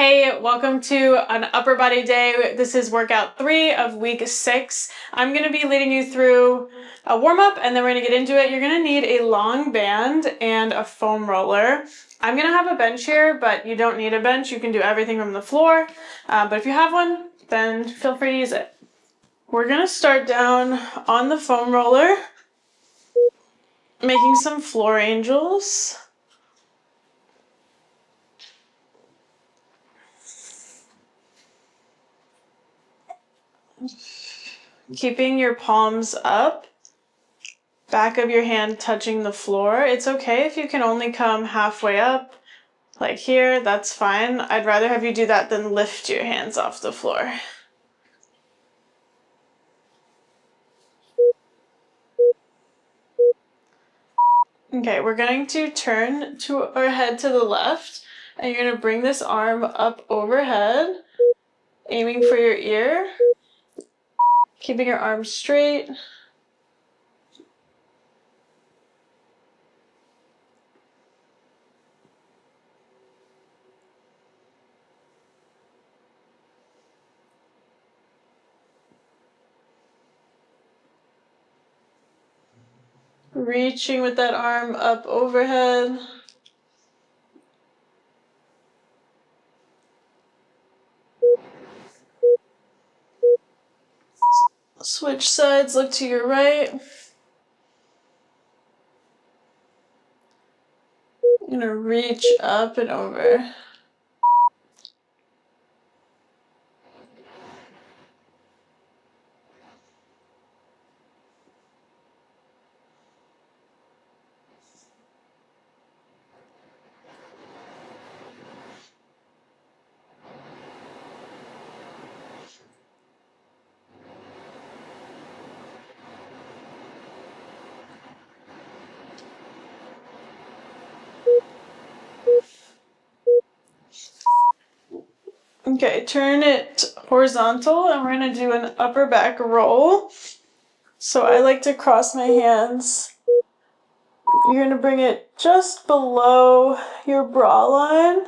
Hey, welcome to an upper body day. This is workout 3 of week 6. I'm going to be leading you through a warm-up and then we're going to get into it. You're going to need a long band and a foam roller. I'm going to have a bench here, but you don't need a bench. You can do everything from the floor. But if you have one, then feel free to use it. We're going to start down on the foam roller, making some floor angels. Keeping your palms up, back of your hand touching the floor. It's okay if you can only come halfway up, like here, that's fine. I'd rather have you do that than lift your hands off the floor. Okay, we're going to turn our head to the left, and you're going to bring this arm up overhead, aiming for your ear. Keeping your arms straight. Reaching with that arm up overhead. Switch sides, look to your right. You're gonna reach up and over. Okay, turn it horizontal and we're going to do an upper back roll. So I like to cross my hands. You're going to bring it just below your bra line.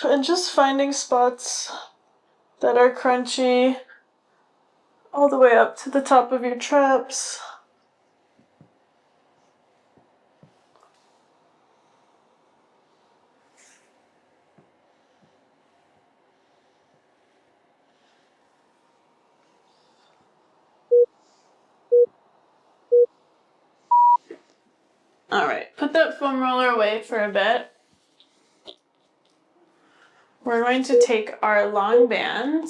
And just finding spots that are crunchy all the way up to the top of your traps. All right, put that foam roller away for a bit. We're going to take our long band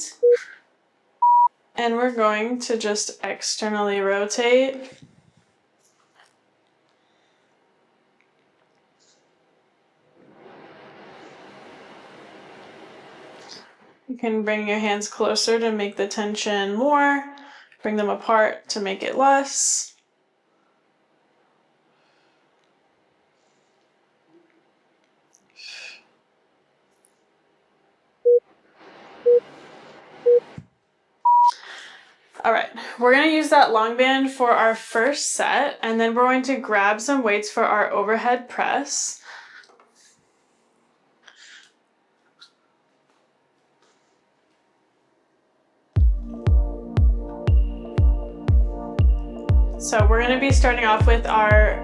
and we're going to just externally rotate. You can bring your hands closer to make the tension more, bring them apart to make it less. All right, we're going to use that long band for our first set, and then we're going to grab some weights for our overhead press. So we're going to be starting off with our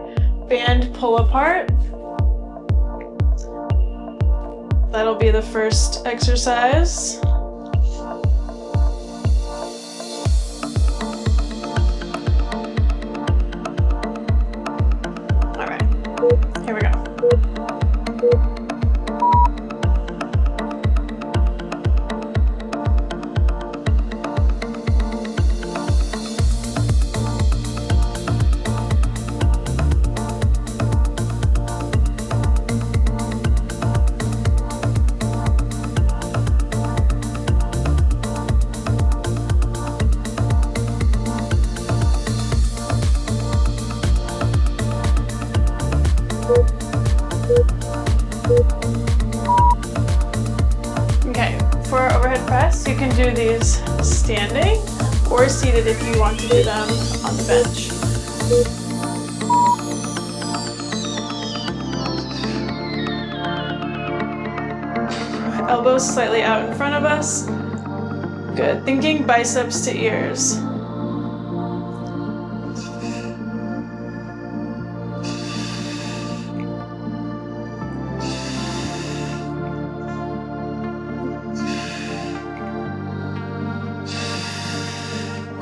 band pull apart. That'll be the first exercise. Here we go. Okay, for our overhead press, you can do these standing or seated if you want to do them on the bench. Elbows slightly out in front of us. Good. Thinking biceps to ears.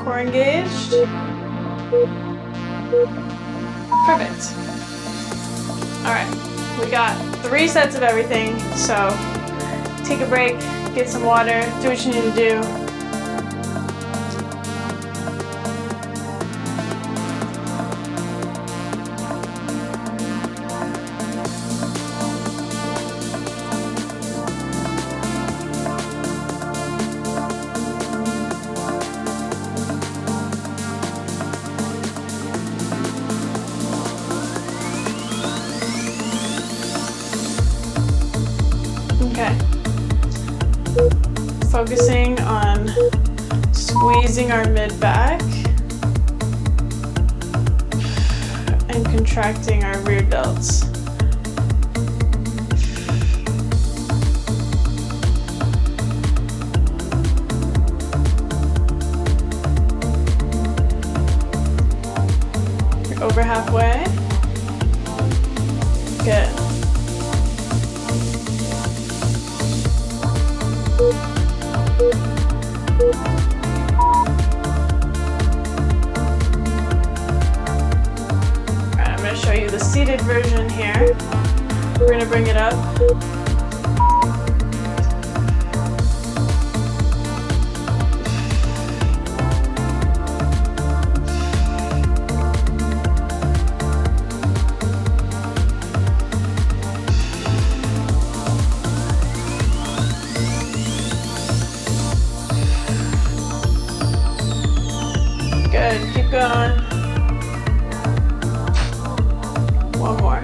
Core engaged. Perfect. All right, we got 3 sets of everything, so take a break, get some water, do what you need to do. Okay. Focusing on squeezing our mid-back and contracting our rear delts. You're over halfway. Good. Show you the seated version here. We're going to bring it up. Good, keep going. One more.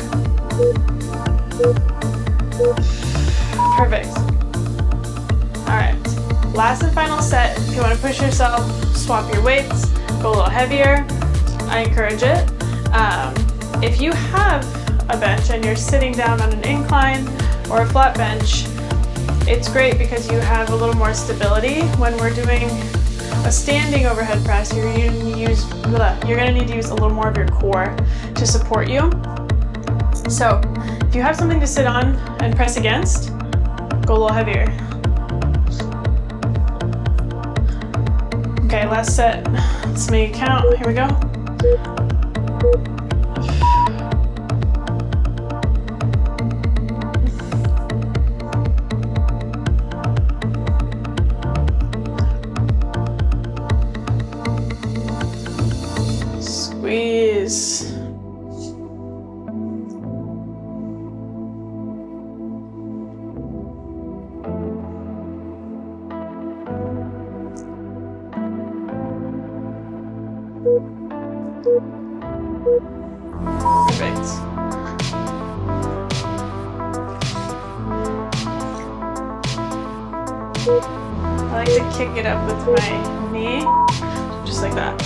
Perfect. All right, last and final set. If you want to push yourself, swap your weights, go a little heavier. I encourage it. If you have a bench and you're sitting down on an incline or a flat bench, it's great because you have a little more stability. When we're doing a standing overhead press, you're going to need to use a little more of your core to support you. So if you have something to sit on and press against, go a little heavier. Okay, last set. Let's make it count. Here we go. Squeeze. Perfect. I like to kick it up with my knee, just like that.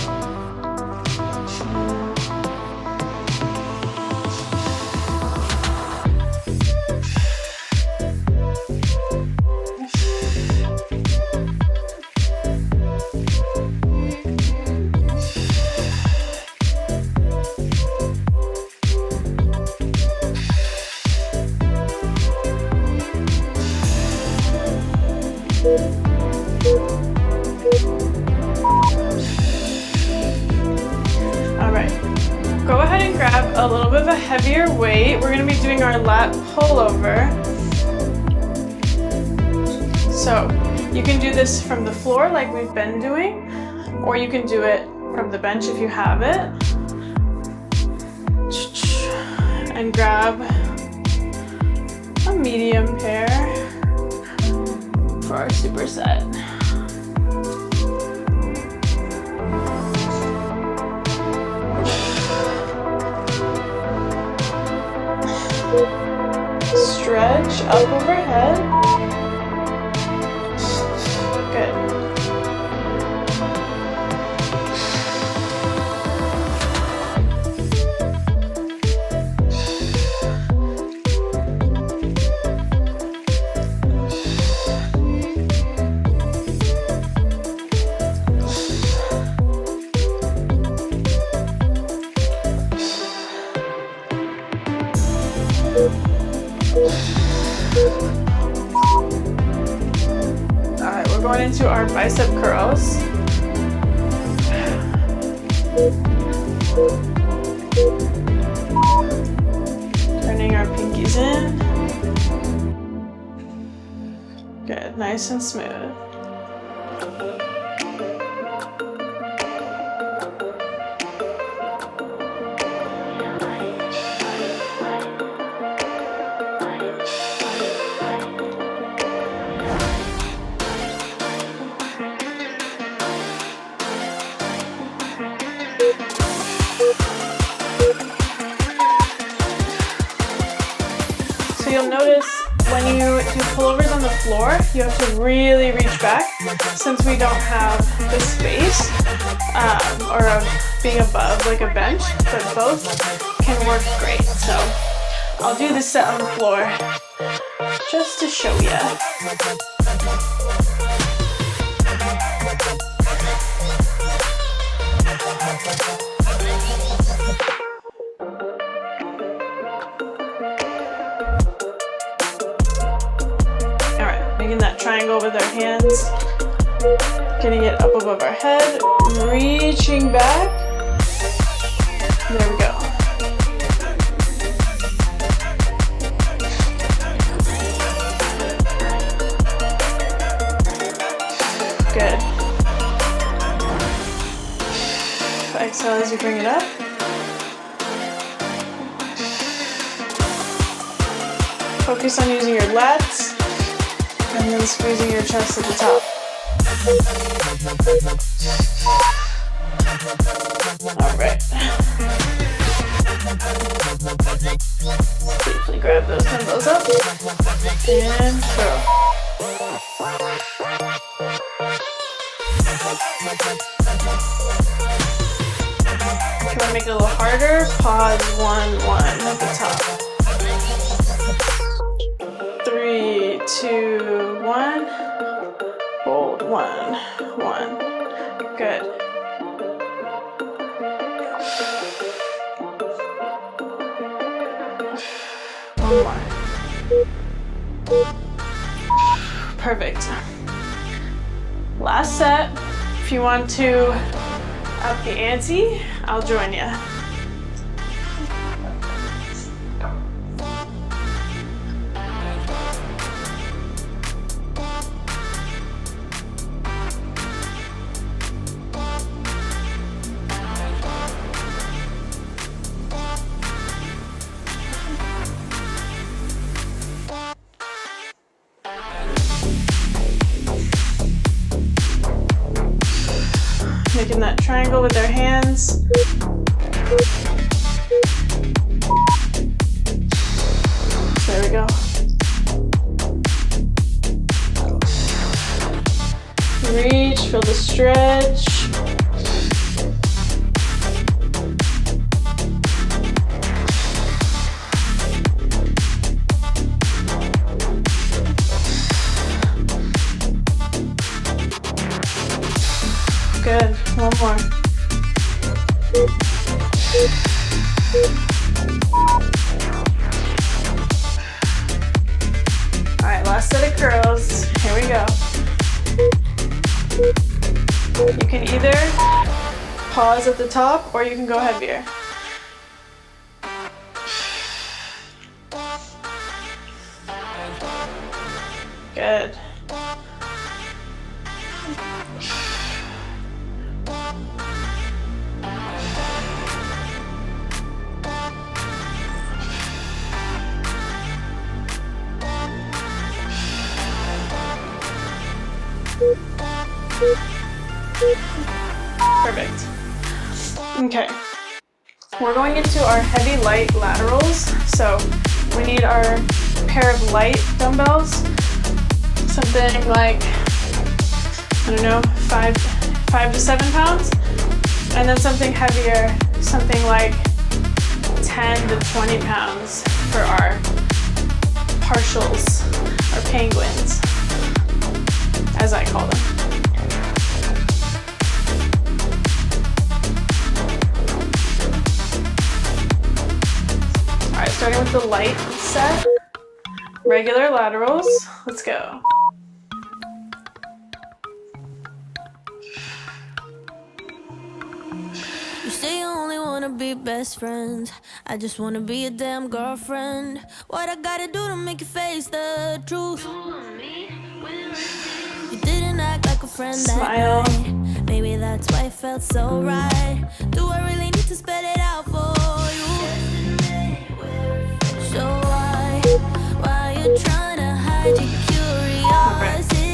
All right, go ahead and grab a little bit of a heavier weight. We're going to be doing our lat pullover. So you can do this from the floor like we've been doing, or you can do it from the bench if you have it. And grab a medium pair for our superset. Stretch up overhead. Good. going into our bicep curls. Turning our pinkies in. Good, nice and smooth. So you'll notice when you do pullovers on the floor, you have to really reach back since we don't have the space or being above like a bench, but both can work great. So I'll do this set on the floor just to show you. Making that triangle with our hands, getting it up above our head, reaching back. There we go. Good. Exhale as you bring it up. Focus on using your lats. And then squeezing your chest at the top. All right. Safely grab those dumbbells up and throw. If you want to make it a little harder, pause 1, 1 at the top. 3, 2, 1. Hold 1, 1. Good. One more. Perfect. Last set. If you want to up the ante, I'll join you. Making that triangle with our hands. There we go. Reach, feel the stretch. Good. One more. All right, last set of curls. Here we go. You can either pause at the top or you can go heavier. Good. Perfect. Okay. We're going into our heavy light laterals. So we need our pair of light dumbbells. Something like, I don't know, 5 to 7 pounds. And then something heavier, something like 10 to 20 pounds for our partials, or penguins, as I call them. All right, starting with the light set, regular laterals. Let's go. say you only wanna be best friends. I just wanna be a damn girlfriend. What I gotta do to make you face the truth? You didn't act like a friend Smile. that night. Maybe that's why it felt so right. Do I really need to spell it out for you? So why you trying to hide your curiosity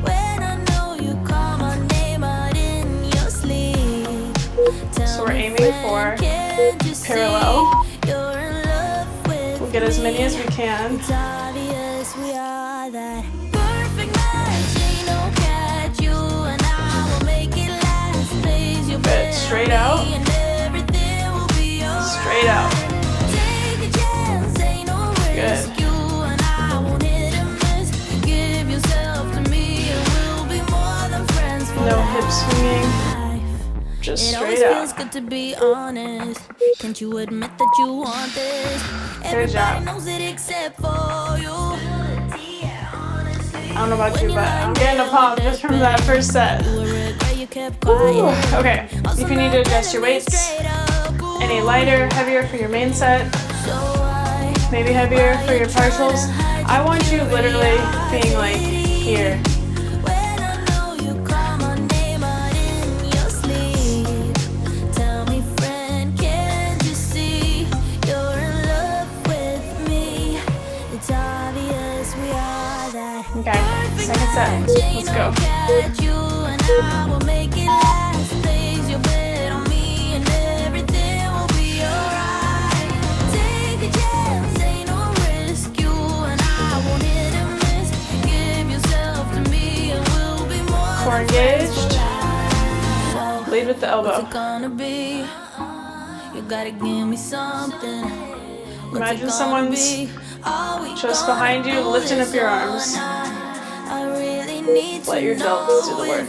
when I know you call my name out in your sleep? So we're aiming for parallel. We'll get as many as we can. It's obvious we are that perfect match. Ain't no catch, you and I will make it last. Place your Good. Straight out. and everything will be alright. Straight out. Take a chance, ain't no risk. Good. You and I won't hit and miss. Give yourself to me and we'll be more than friends for No hip swinging. life. Just It straight always feels out. good to be honest. Can't you admit that you want this? Everybody job. knows it except for you. I don't know about you, but I'm getting a pump just from that first set. Ooh, okay, if you need to adjust your weights, any lighter, heavier for your main set, maybe heavier for your partials. I want you literally being like here. Okay, second set. Let's go. Core engaged. Lead with the elbow. What's it gonna be? You gotta give me something. Imagine someone's just behind you, lifting up your arms. Let your delts do the work.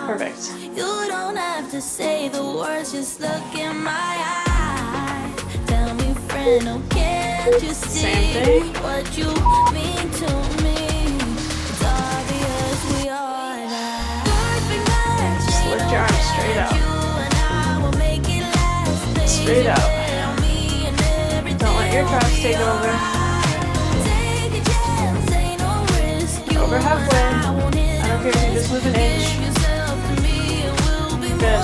Perfect. You don't have to say the words, just look in my eyes. Tell me, friend, oh, can't you see Same thing. what you mean to me? It's obvious we are that perfect match. Just lift your arms straight out. You and I will make it last. Straight out. Don't let your traps take over. Over halfway. I don't care if you just move an inch. Good.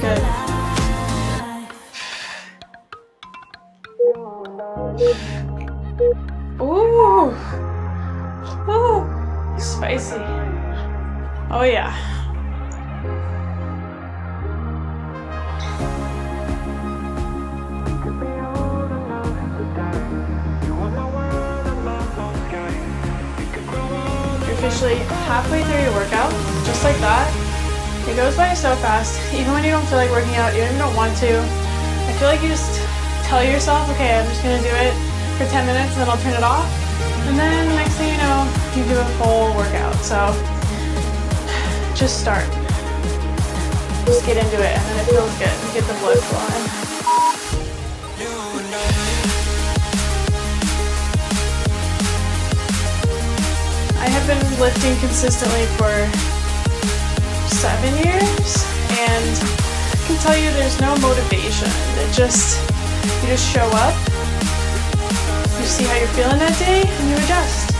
Good. Ooh. Ooh. Spicy. Oh yeah. Officially halfway through your workout, just like that. It goes by so fast, even when you don't feel like working out, you even don't want to. I feel like you just tell yourself, okay, I'm just gonna do it for 10 minutes and then I'll turn it off. And then next thing you know, you do a full workout. So just start. Just get into it and then it feels good. You get the blood flowing. I have been lifting consistently for 7 years and I can tell you there's no motivation. You just show up, you see how you're feeling that day and you adjust.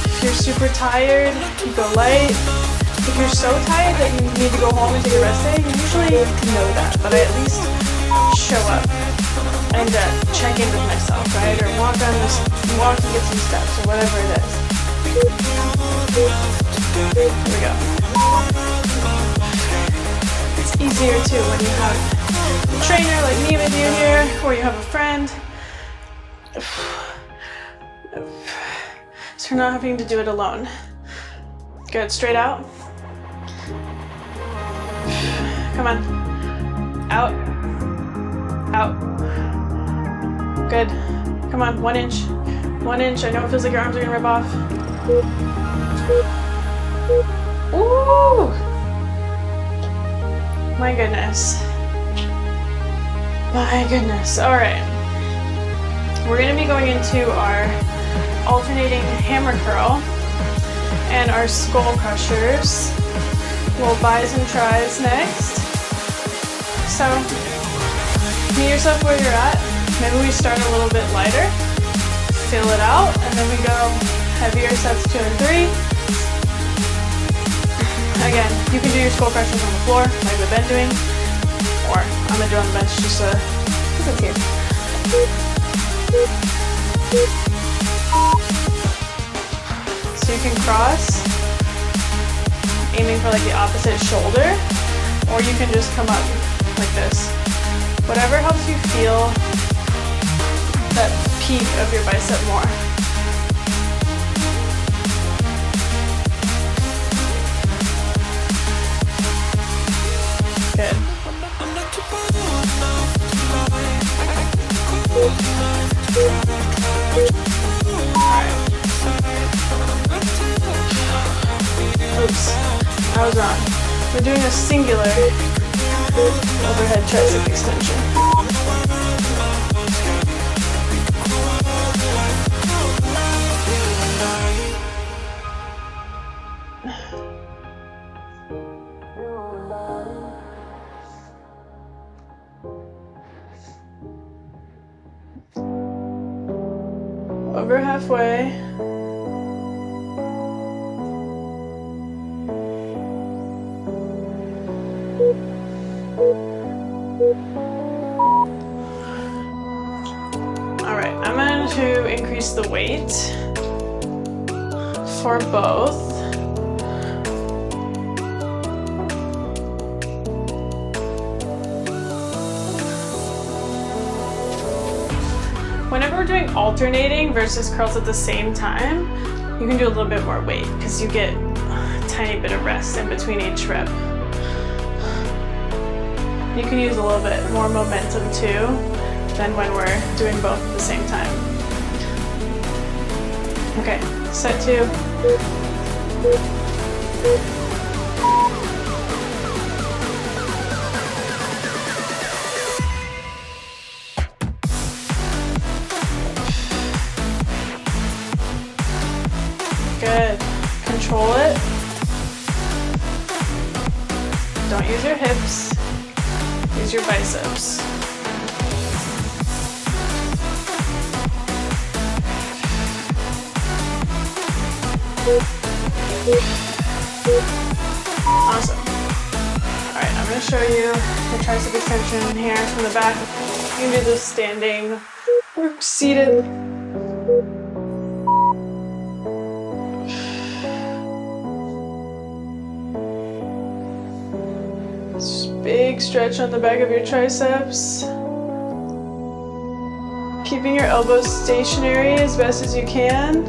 If you're super tired, you go light. If you're so tired that you need to go home and take a rest day, you usually know that, but I at least show up and check in with myself, right? Or walk and get some steps or whatever it is. Here we go. It's easier too when you have a trainer like me with you here, or you have a friend. So you're not having to do it alone. Good, straight out. Come on. Out. Out. Good. Come on, 1 inch. 1 inch. I know it feels like your arms are gonna rip off. Ooh! My goodness. My goodness. All right. We're gonna be going into our alternating hammer curl and our skull crushers. We'll bis and tris next. So meet yourself where you're at. Maybe we start a little bit lighter, fill it out, and then we go heavier sets 2 and 3. Again, you can do your skull crushers on the floor, like we've been doing, or I'm gonna do on the bench just to keep it here. So you can cross, aiming for like the opposite shoulder, or you can just come up like this. Whatever helps you feel that peak of your bicep more. Good. Alright. Oops, I was wrong. We're doing a singular overhead tricep extension. Over halfway. All right, I'm going to increase the weight for both. Whenever we're doing alternating versus curls at the same time, you can do a little bit more weight because you get a tiny bit of rest in between each rep. You can use a little bit more momentum too than when we're doing both at the same time. Okay, set 2. Good. Control it. Don't use your hips. Use your biceps. Awesome. Alright, I'm going to show you the tricep extension here from the back. You can do this standing or seated. Big stretch on the back of your triceps. Keeping your elbows stationary as best as you can.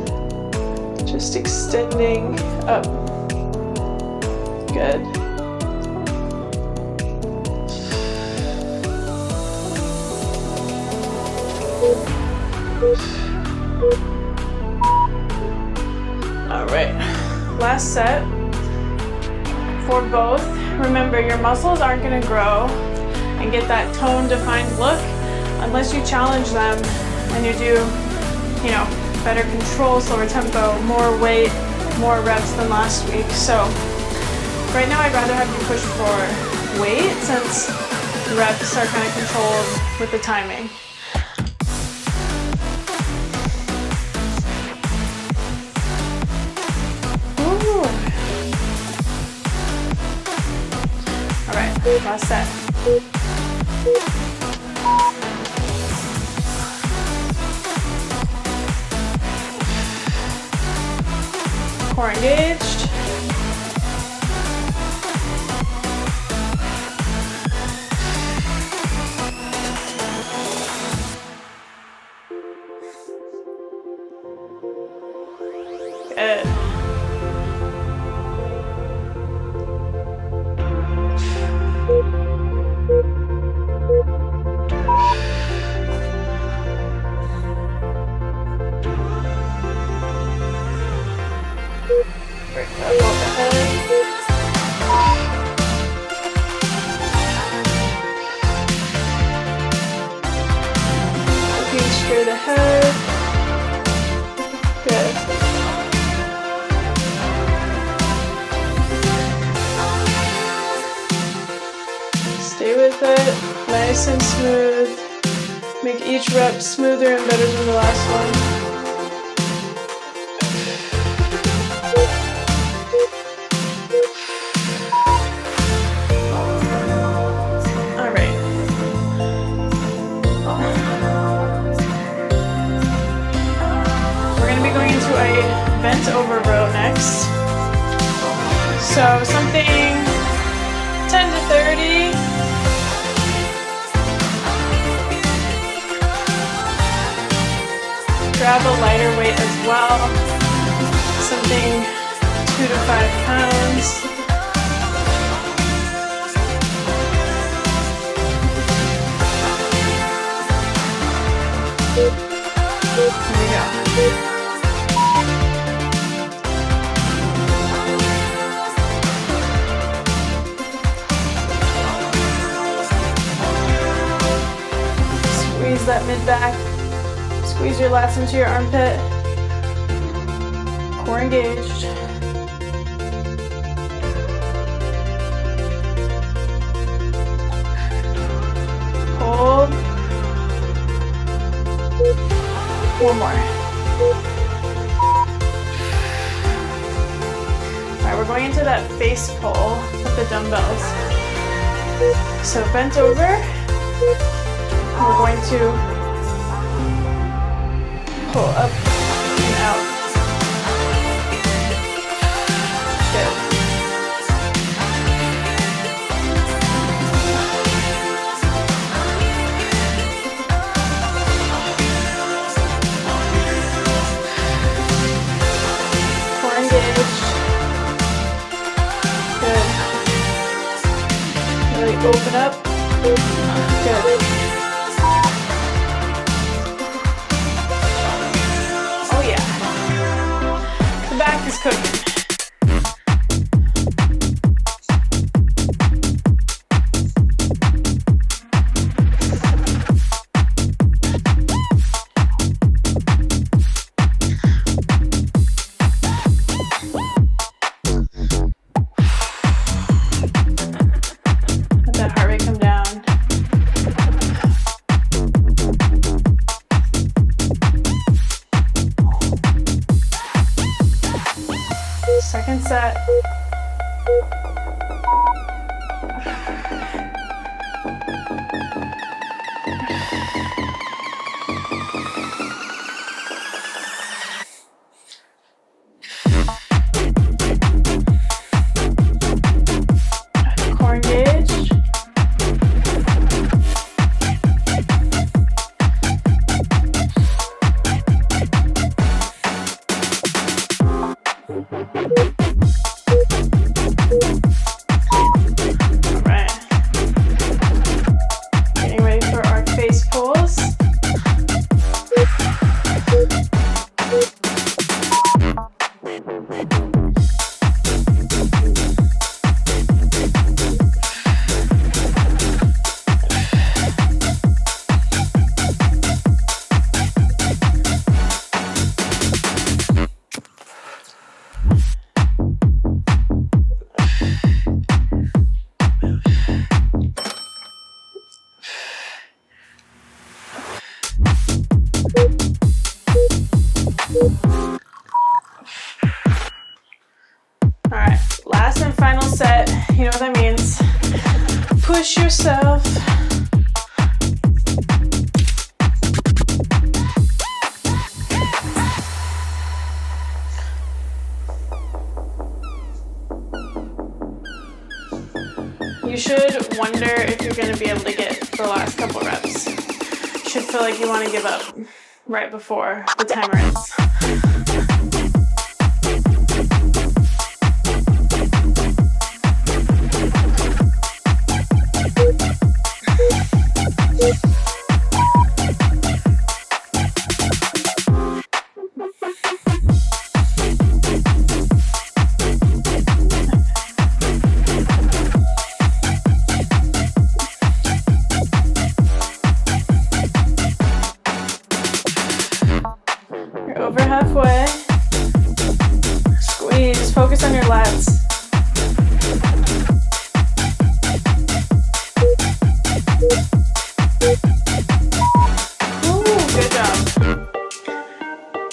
Just extending up. Good. All right, last set for both. Remember, your muscles aren't going to grow and get that tone defined look unless you challenge them and you do, better control, slower tempo, more weight, more reps than last week. So right now I'd rather have you push for weight since reps are kind of controlled with the timing. Last set. Core engaged. Good. Looking straight ahead. Good. nice and smooth. Make each rep smoother and better than the last one. Bent over row next. So something 10 to 30. Grab a lighter weight as well. Something 2 to 5 pounds. There we go. Squeeze that mid back. Squeeze your lats into your armpit. Core engaged. Hold. One more. Alright, we're going into that face pull with the dumbbells. So bent over. We're going to pull up and out. Good. Core engaged. Good. Really open up. Good. Is cooking. Let that heart rate come down. Second set. Core engaged. Alright, last and final set. You know what that means. Push yourself. You should wonder if you're going to be able to get the last couple reps. You should feel like you want to give up right before the timer ends. Over halfway. Squeeze, focus on your lats.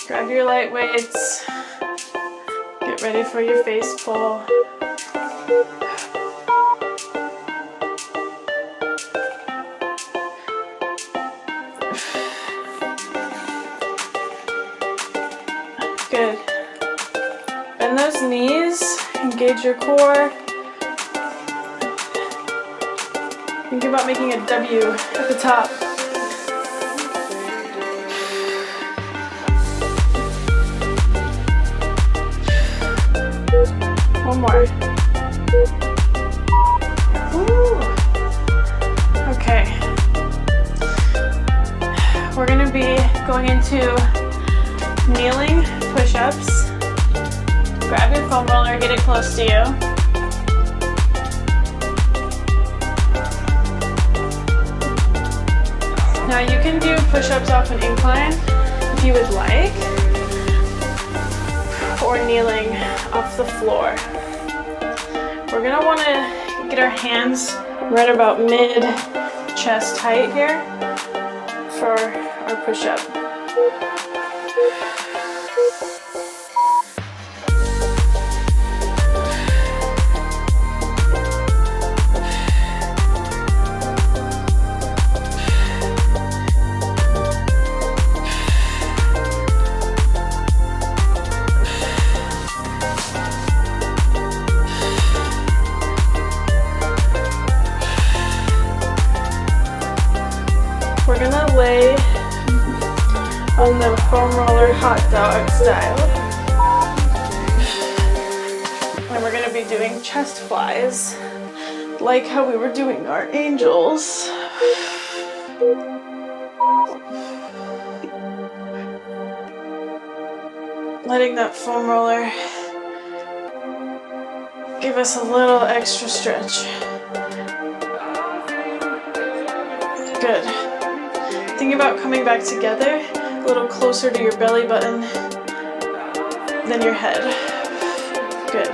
Grab your light weights. Get ready for your face pull. Good. Bend those knees, engage your core. Think about making a W at the top. One more. Ooh. Okay. We're gonna be going into kneeling push-ups. Grab your foam roller, get it close to you. Now you can do push-ups off an incline if you would like, or kneeling off the floor. We're gonna wanna get our hands right about mid-chest height here for our push-up. We're gonna lay on the foam roller hot dog style. And we're gonna be doing chest flies, like how we were doing our angels. Letting that foam roller give us a little extra stretch. Good. Think about coming back together, a little closer to your belly button than your head. Good.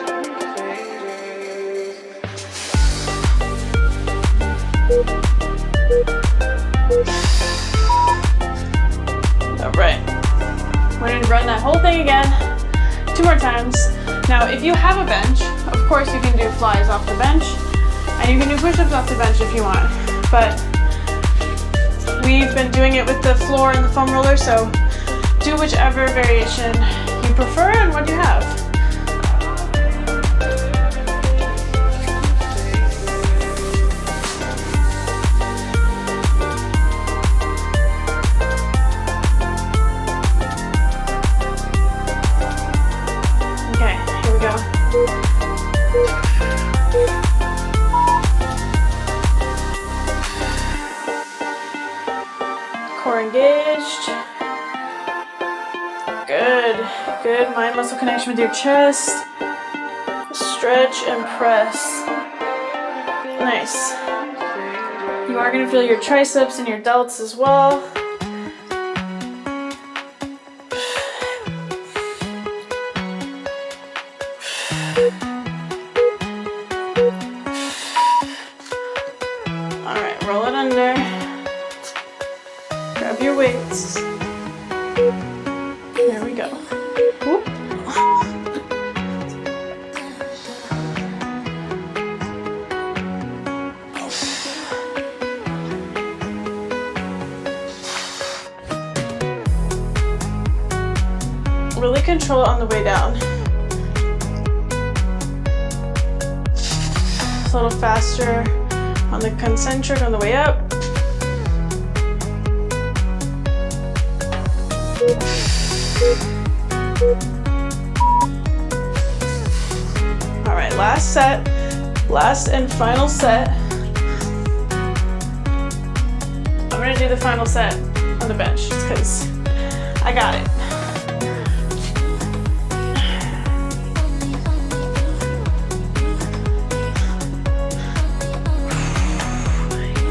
All right. We're going to run that whole thing again 2 more times. Now, if you have a bench, of course you can do flies off the bench, and you can do push-ups off the bench if you want, but we've been doing it with the floor and the foam roller, so do whichever variation you prefer and what you have. Okay, here we go. Core engaged. Good, good mind muscle connection with your chest. Stretch and press. Nice. You are going to feel your triceps and your delts as well. All right, roll it under. Grab your weights. There we go. Whoop. Really control it on the way down. A little faster on the concentric on the way up. All right, last set, last and final set. I'm gonna do the final set on the bench just because I got it.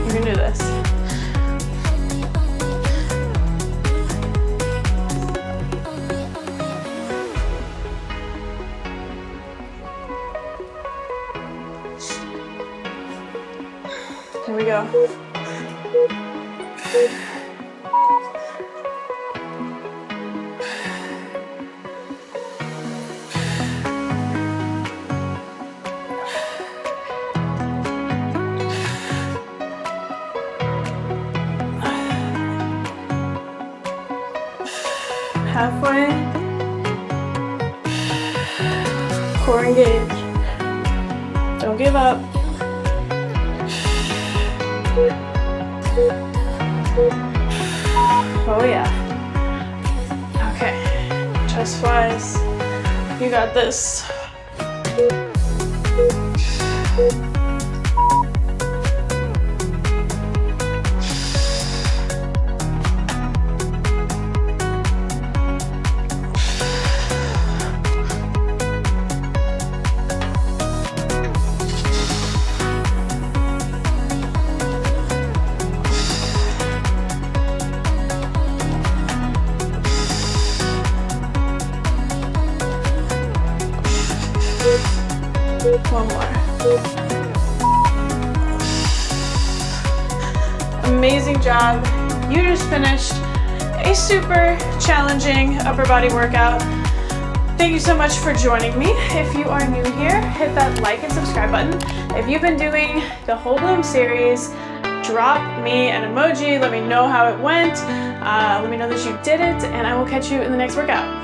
You can do this. Here we go. Core engage. Don't give up. Oh yeah. Okay. Chest flies. You got this. One more. Amazing job. You just finished a super challenging upper body workout. Thank you so much for joining me. If you are new here, hit that like and subscribe button. If you've been doing the whole bloom series, drop me an emoji. Let me know how it went. Let me know that you did it, and I will catch you in the next workout.